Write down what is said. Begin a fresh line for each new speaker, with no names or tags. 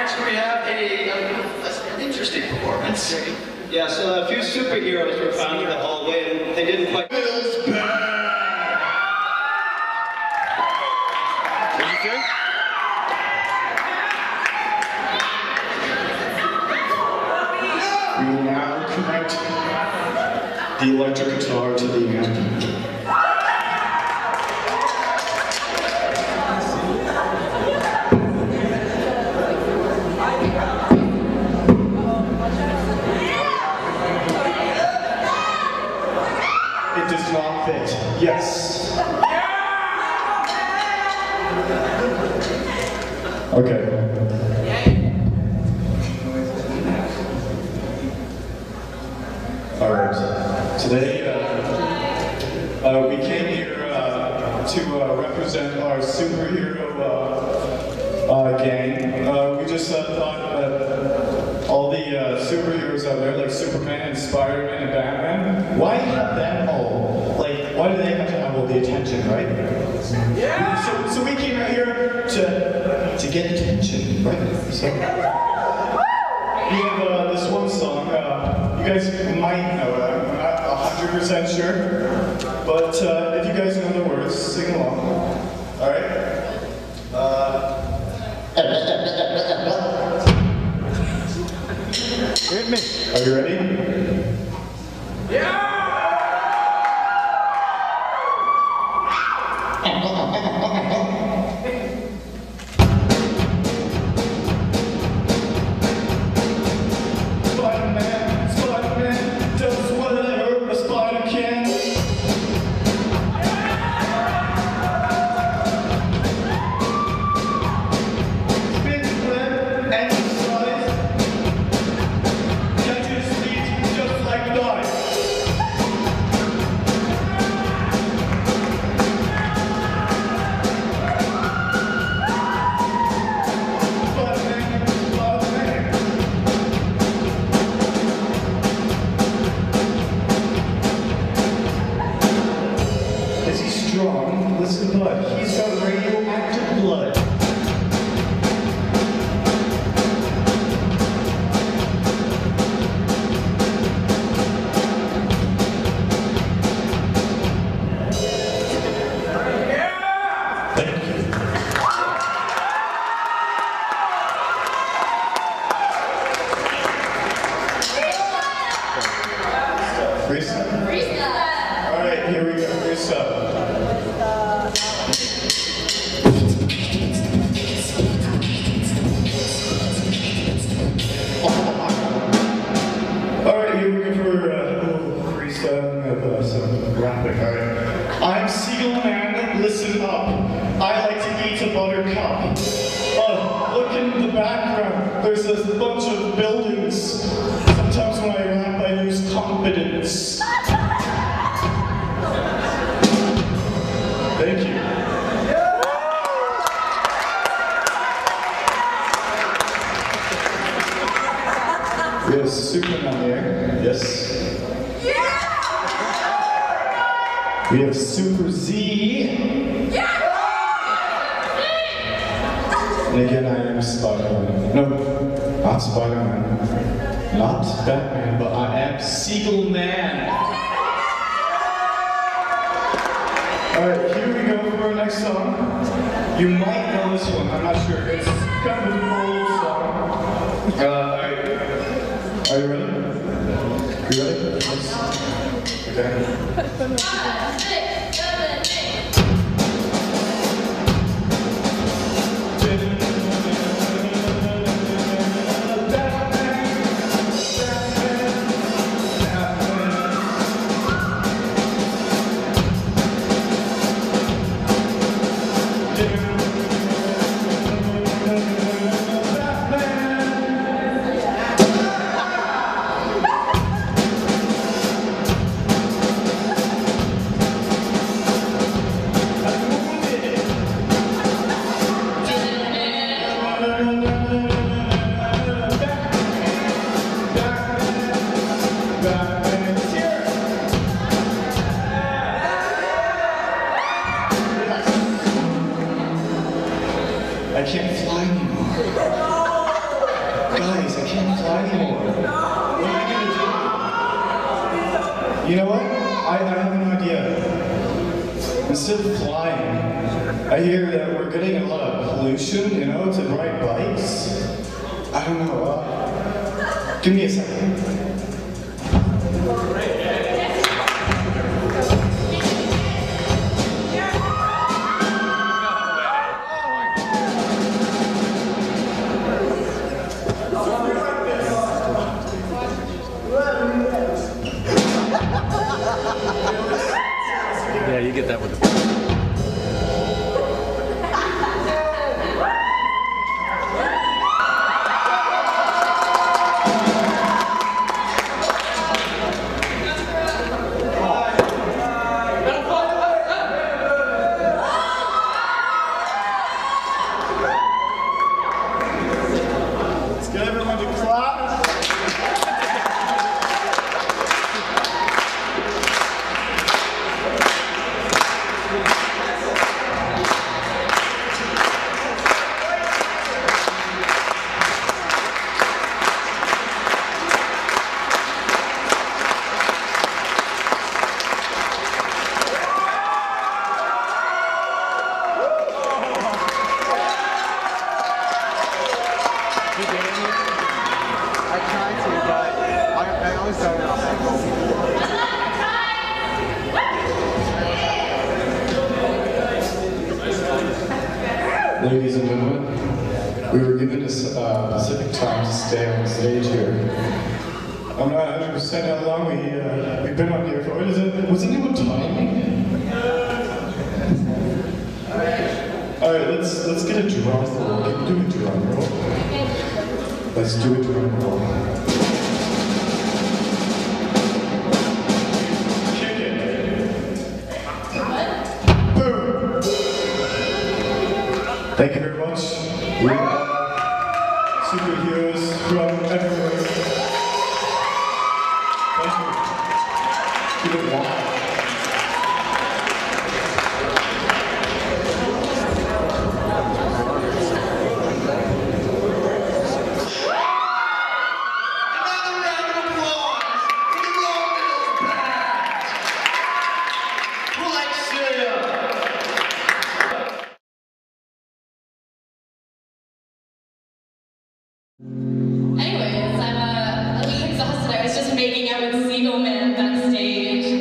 next we have an interesting performance.
Yeah, so a few superheroes were found in the hallway and they didn't quite...
We will now connect the electric guitar to the amp. It does not fit. Yes. Okay. All right. Today, we came here to represent our superhero gang. We just thought that all the superheroes out there, like Superman and Spider-Man and Batman, why have them all? Like, why do they have to have all the attention, right? Yeah. So we came out here to get attention, right? So we have this one song. You guys might know it. I'm not 100% sure, but if you guys know the words, sing along. All right. Hit me. Are you ready? Yeah! Spider-Man does whatever a spider can. Spins web and size. Catches feet just like dice. Is he strong? Listen, bud, he's got radioactive blood. Thank you. Freestyle? All right, here we go. Freestyle. All right, here we go for a little freestyle of some rapping. All right. I'm Seagull man, listen up. I like to eat a buttercup. Look in the background. There's this bunch of buildings. Sometimes when I rap, I lose confidence. Thank you. We have Superman here. Yes. We have Super Z. And again, I am Spider-Man. No, not Spider-Man. Not Batman, but I am Seagull Man. Alright, here we go for our next song. You might know this one, I'm not sure. It's kind of an old song. Alright. Are you ready? You ready? Yes. Okay.
5, 6, 7, 8.
I can't fly anymore. Guys, I can't fly anymore. What am I gonna do? You know what? I have an idea. Instead of flying, I hear that we're getting a lot of pollution, you know, to ride bikes. I don't know. Give me a second.
Yeah, you get that with the.
Let's get everyone to clap.
I tried to, but I always started off that goal.
Ladies and gentlemen, we were given a specific time to stay on stage here. I'm not 100% how long we've been on here for. What is it? Was anyone timing? Alright, let's get a drum roll. Can you do a drum roll? Let's do a drum roll. Kick it. Boom. Thank you very much. We are superheroes from everywhere. Thank you. Give it one.
Another round of applause for the Raw Middles Band. Well, let's see ya.
Anyways, I'm a little exhausted. I was just making out with Seagull Man backstage.